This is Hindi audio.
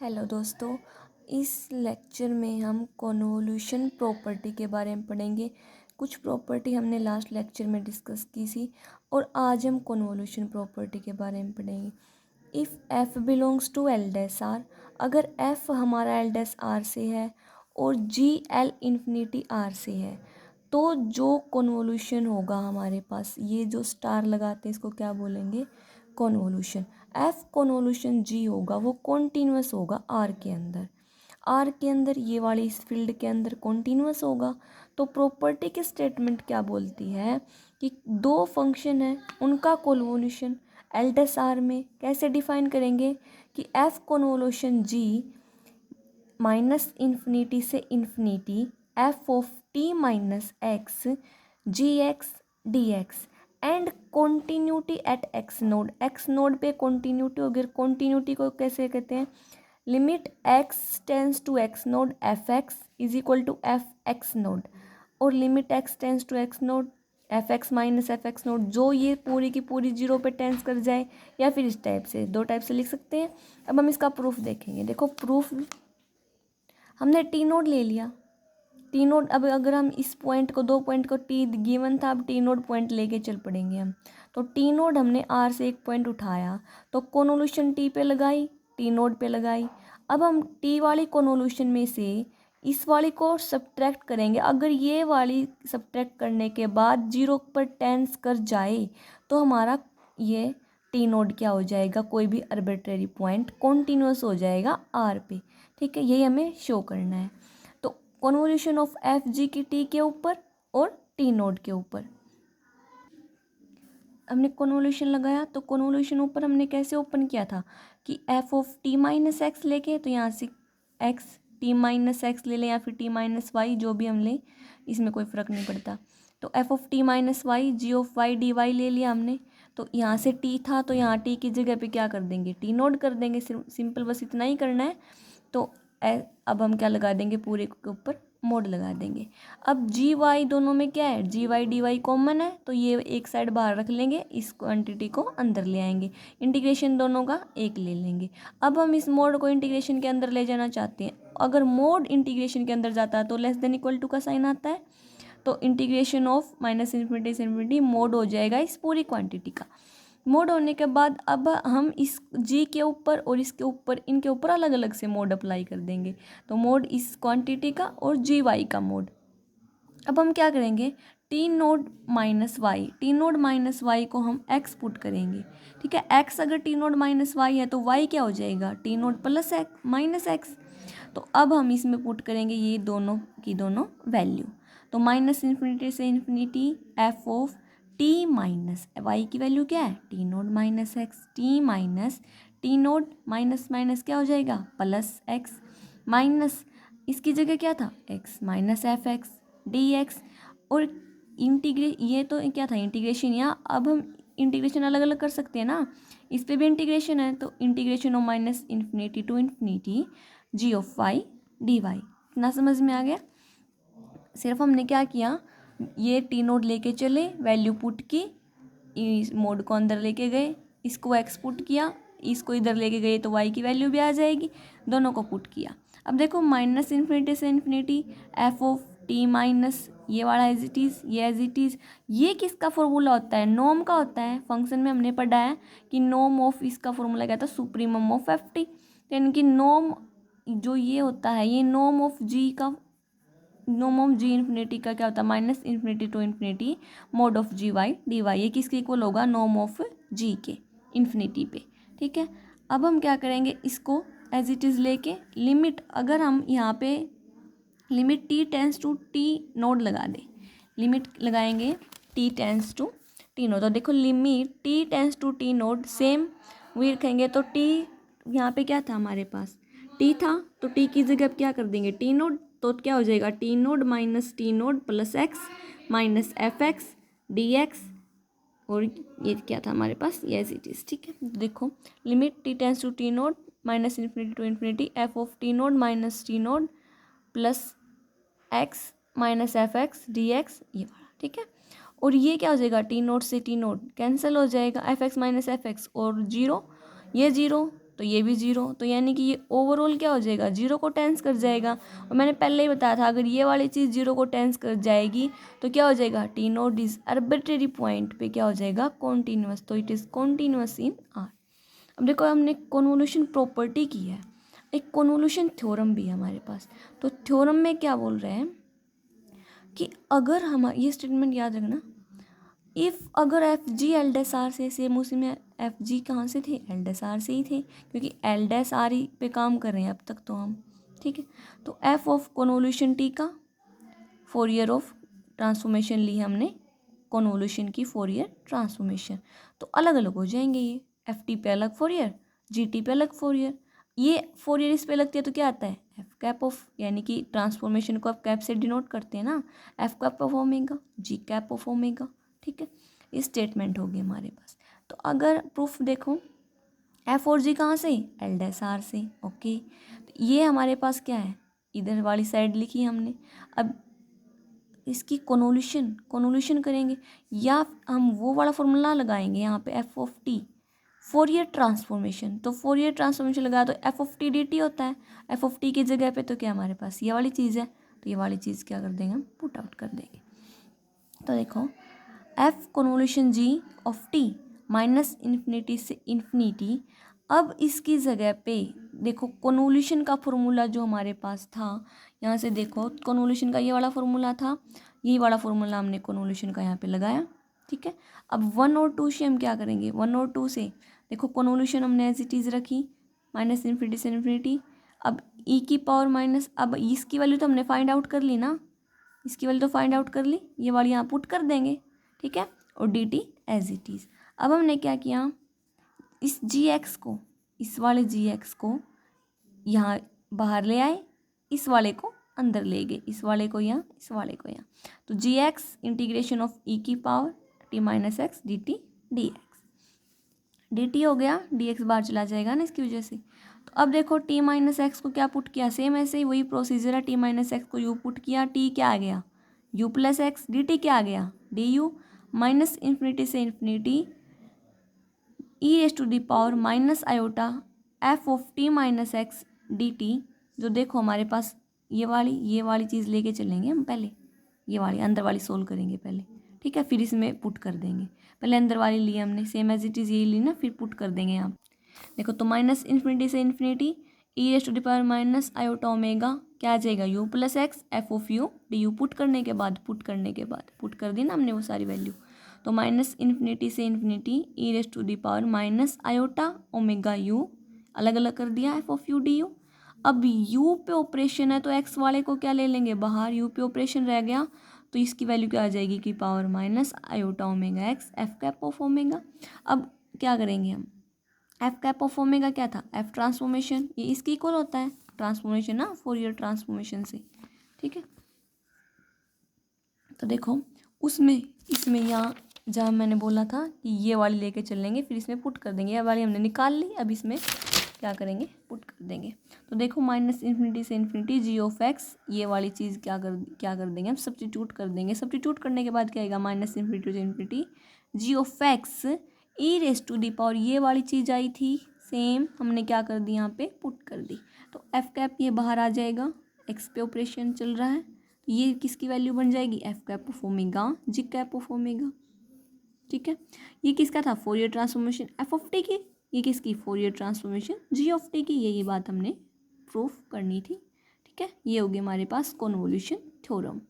हेलो दोस्तों, इस लेक्चर में हम कन्वोल्यूशन प्रॉपर्टी के बारे में पढ़ेंगे। कुछ प्रॉपर्टी हमने लास्ट लेक्चर में डिस्कस की थी और आज हम कन्वोल्यूशन प्रॉपर्टी के बारे में पढ़ेंगे। If f belongs to L dash R, अगर f हमारा एल डैश आर से है और g एल इन्फिनिटी आर से है, तो जो कन्वोल्यूशन होगा हमारे पास, ये जो स्टार लगाते हैं इसको क्या बोलेंगे? कन्वोल्यूशन। एफ कन्वोल्यूशन जी होगा, वो कॉन्टीन्यूअस होगा आर के अंदर। आर के अंदर ये वाली इस फील्ड के अंदर कॉन्टीन्यूअस होगा। तो प्रॉपर्टी की स्टेटमेंट क्या बोलती है कि दो फंक्शन है, उनका कन्वोल्यूशन एल डैश आर में कैसे डिफाइन करेंगे कि F convolution G minus infinity से infinity F of T minus X G X D X and continuity at X naught पे कॉन्टीन्यूटी होगी। कॉन्टीन्यूटी को कैसे कहते हैं? Limit X tends to X naught F X is equal to F X naught, और limit X tends to X naught F x minus F X naught, जो ये पूरी की पूरी जीरो पे टेंस कर जाए, या फिर इस टाइप से, दो टाइप से लिख सकते हैं। अब हम इसका प्रूफ देखेंगे। देखो प्रूफ, हमने टी नोड ले लिया। टी नोड, अब अगर हम इस पॉइंट को, दो पॉइंट को टी गिवन था, अब टी नोड पॉइंट लेके चल पड़ेंगे हम। तो टी नोड हमने आर से एक पॉइंट उठाया, तो कन्वोल्यूशन टी पे लगाई, टी नोड पे लगाई। अब हम टी वाली कन्वोल्यूशन में से इस वाली को सब्ट्रैक्ट करेंगे। अगर ये वाली सब्ट्रैक्ट करने के बाद जीरो पर टेंस कर जाए, तो हमारा ये टी नोड क्या हो जाएगा? कोई भी अर्बिट्रेरी पॉइंट कॉन्टीन्यूअस हो जाएगा आर पे। ठीक है, यही हमें शो करना है। तो कन्वोल्यूशन ऑफ एफ जी की टी के ऊपर और टी नोड के ऊपर हमने कन्वोल्यूशन लगाया। तो कन्वोल्यूशन ऊपर हमने कैसे ओपन किया था कि F of T minus x लेके, तो यहाँ से एक्स टी माइनस एक्स ले लें या फिर टी माइनस वाई, जो भी हम लें इसमें कोई फ़र्क नहीं पड़ता। तो f of T minus y g of y d y ले लिया हमने। तो यहाँ से टी था, तो यहाँ टी की जगह पे क्या कर देंगे? टी नोड कर देंगे। सिंपल, बस इतना ही करना है। तो अब हम क्या लगा देंगे? पूरे के ऊपर मोड लगा देंगे। अब जी वाई दोनों में क्या है? जी वाई डी वाई कॉमन है, तो ये एक साइड बाहर रख लेंगे, इस क्वांटिटी को अंदर ले आएंगे, इंटीग्रेशन दोनों का एक ले लेंगे। अब हम इस मोड को इंटीग्रेशन के अंदर ले जाना चाहते हैं। अगर मोड इंटीग्रेशन के अंदर जाता है तो लेस देन इक्वल टू का साइन आता है, तो इंटीग्रेशन ऑफ माइनस इन्फिनिटी से इन्फिनिटी मोड हो जाएगा इस पूरी क्वांटिटी का। मोड होने के बाद अब हम इस जी के ऊपर और इसके ऊपर, इनके ऊपर अलग अलग से मोड अप्लाई कर देंगे। तो मोड इस क्वांटिटी का और जी वाई का मोड। अब हम क्या करेंगे? T node minus y, t node minus y को हम एक्स पुट करेंगे। ठीक है, एक्स अगर टी नोड माइनस वाई है तो वाई क्या हो जाएगा? T node plus x minus x. तो अब हम इसमें पुट करेंगे ये दोनों की दोनों वैल्यू। तो माइनस इन्फिनिटी से infinity F of T minus y की वैल्यू क्या है? T node minus x, t minus t node minus minus क्या हो जाएगा? प्लस एक्स, माइनस इसकी जगह क्या था? X minus F x D x. और ये तो क्या था? इंटीग्रेशन। यहाँ अब हम इंटीग्रेशन अलग अलग कर सकते हैं ना, इस पे भी इंटीग्रेशन है। तो integration of minus infinity to infinity g of y d y. इतना समझ में आ गया? सिर्फ हमने क्या किया, ये टी नोड लेके चले, वैल्यू पुट की, इस मोड को अंदर लेके गए, इसको एक्स पुट किया, इसको इधर लेके गए तो वाई की वैल्यू भी आ जाएगी, दोनों को पुट किया। अब देखो माइनस इन्फिनिटी से infinity F of T minus, ये वाला एज इट इज़, ये एज इट इज़। ये किसका फॉर्मूला होता है? नॉम का होता है। फंक्शन में हमने पढ़ा है कि नॉम ऑफ, इसका फॉर्मूला क्या था? Supremum of F T. यानी कि नॉम जो ये होता है, ये नॉम ऑफ जी का, नॉम ऑफ जी इन्फिनिटी का क्या होता है? Minus infinity to infinity mod of g y d y. ये किसके इक्वल होगा? नॉम ऑफ जी के इन्फिनिटी पे। ठीक है, अब हम क्या करेंगे? इसको एज इट इज़ लेके लिमिट, अगर हम यहाँ पे limit t tends to t node लगा दें, लिमिट लगाएंगे t tends to t node, तो देखो limit t tends to t node same वही रखेंगे। तो टी यहाँ पे क्या था हमारे पास? टी था, तो टी की जगह क्या कर देंगे? T node. तो क्या हो जाएगा? T node minus t node plus x minus F x D x. और ये क्या था हमारे पास? ये एज इट इज़। ठीक है, देखो limit t tends to t node minus infinity to infinity F of t node minus t node plus x minus F x D x, ये वाला। ठीक है, और ये क्या हो जाएगा? टी नोट से टी नोट कैंसिल हो जाएगा, f x minus F x और जीरो, ये जीरो तो ये भी जीरो, तो यानी कि ये ओवरऑल क्या हो जाएगा, जीरो को टेंस कर जाएगा। और मैंने पहले ही बताया था अगर ये वाली चीज़ जीरो को टेंस कर जाएगी तो क्या हो जाएगा, t note is arbitrary point पे क्या हो जाएगा, कॉन्टीन्यूअस, तो it is continuous in are. अब देखो हमने कन्वोल्यूशन प्रॉपर्टी की है, एक कन्वोल्यूशन थ्योरम भी है हमारे पास। तो थ्योरम में क्या बोल रहे हैं कि अगर हम ये स्टेटमेंट याद रखना, इफ़ अगर f g L dash R से, सेम उसी में एफ जी कहाँ से थे, एल डैश आर से ही थे, क्योंकि एल डैश आर ही पे काम कर रहे हैं अब तक तो हम, ठीक है। तो एफ ऑफ कन्वोल्यूशन टी का फोरियर ऑफ ट्रांसफॉर्मेशन ली हमने, कन्वोल्यूशन की फोरियर ट्रांसफॉर्मेशन, तो अलग अलग हो जाएंगे ये, एफ टी पे अलग फोरियर, जी टी पे अलग फोरियर, ये फोरियर इस पे लगती है तो क्या आता है, एफ कैप ऑफ, यानी कि ट्रांसफॉर्मेशन को आप कैप से डिनोट करते हैं ना, f cap of omega, g cap of omega, ठीक है। ये स्टेटमेंट होगी हमारे पास। तो अगर प्रूफ देखो, एफ और जी कहाँ से, एल डैश आर से, ओके। तो ये हमारे पास क्या है, इधर वाली साइड लिखी हमने। अब इसकी कन्वोल्यूशन करेंगे, या हम वो वाला फॉर्मूला लगाएंगे यहाँ पे, F of T Fourier transformation, तो फोरियर ट्रांसफॉर्मेशन लगाया तो f of T D T होता है, एफ ऑफ टी की जगह पे तो क्या हमारे पास ये वाली चीज़ है, तो ये वाली चीज़ क्या कर देंगे हम, पुट आउट कर देंगे। तो देखो f convolution g of T minus infinity से इन्फिनिटी, अब इसकी जगह पे देखो कन्वोल्यूशन का फॉर्मूला जो हमारे पास था, यहाँ से देखो कन्वोल्यूशन का ये वाला फॉर्मूला था, यही वाला फॉर्मूला हमने कन्वोल्यूशन का यहाँ पे लगाया, ठीक है। अब 1 और 2 से हम क्या करेंगे, 1 और 2 से देखो कन्वोल्यूशन हमने एज इट इज़ रखी, माइनस इन्फिनिटी से इन्फिनिटी। अब ई की पावर माइनस, अब इसकी वैल्यू तो हमने फाइंड आउट कर ली ना, इसकी वैल्यू तो फाइंड आउट कर ली, ये वाली यहाँ पुट कर देंगे, ठीक है। और d t as it is. अब हमने क्या किया, इस जी एक्स को, इस वाले जी एक्स को यहाँ बाहर ले आए, इस वाले को अंदर ले गए, इस वाले को यहाँ, इस वाले को यहाँ, तो जी एक्स इंटीग्रेशन ऑफ ई की power T minus x d T D x, d T हो गया, डी एक्स बाहर चला जाएगा ना इसकी वजह से। तो अब देखो टी माइनस एक्स को क्या पुट किया, सेम ऐसे ही वही प्रोसीजर है, टी माइनस एक्स को यू पुट किया, टी क्या आ गया, u plus x, d t क्या आ गया, डी यू, माइनस इन्फिनिटी से infinity e raise to the power minus iota f of T minus x d t. जो देखो हमारे पास ये वाली चीज़ लेके चलेंगे हम, पहले ये वाली अंदर वाली सोल्व करेंगे पहले, ठीक है, फिर इसमें पुट कर देंगे। पहले अंदर वाली ली हमने, सेम एज इट इज़ यही ली ना, फिर पुट कर देंगे यहाँ। देखो तो माइनस इन्फिनिटी से infinity e raise to the power minus iota omega क्या आ जाएगा, u plus x f of u d u, put करने के बाद पुट कर दी ना हमने वो सारी वैल्यू। तो माइनस इन्फिनिटी से infinity e raise to the power minus iota omega u, अलग अलग कर दिया f of u d u. अब यू पे ऑपरेशन है तो एक्स वाले को क्या ले लेंगे बाहर, यू पे ऑपरेशन रह गया, तो इसकी वैल्यू क्या आ जाएगी की power minus iota omega x F cap of omega. अब क्या करेंगे हम, एफ कैप ऑफ ओमेगा क्या था, एफ ट्रांसफॉर्मेशन, ये इसकी इक्वल होता है ट्रांसफॉर्मेशन ना, फोरियर ट्रांसफॉर्मेशन से, ठीक है। तो देखो उसमें इसमें यहाँ जहाँ मैंने बोला था कि ये वाली लेके चलेंगे, फिर इसमें पुट कर देंगे, ये वाली हमने निकाल ली, अब इसमें क्या करेंगे, पुट कर देंगे। तो देखो माइनस इन्फिनिटी से इन्फिनिटी जी ऑफ एक्स, ये वाली चीज़ क्या कर देंगे हम, सब्स्टिट्यूट कर देंगे। सब्स्टिट्यूट करने के बाद क्या आएगा, माइनस इन्फिनिटी से infinity g of x e raise to the power, ये वाली चीज़ आई थी सेम, हमने क्या कर दी यहाँ पे पुट कर दी। तो एफ कैप ये बाहर आ जाएगा, एक्स पे ऑपरेशन चल रहा है, ये किसकी वैल्यू बन जाएगी, f cap of omega g cap of omega, ठीक है। ये किसका था, Fourier transformation f of t की, ये किसकी, Fourier transformation g of t की, ये बात हमने प्रूफ करनी थी, ठीक है। ये होगी हमारे पास कन्वोल्यूशन थ्योरम।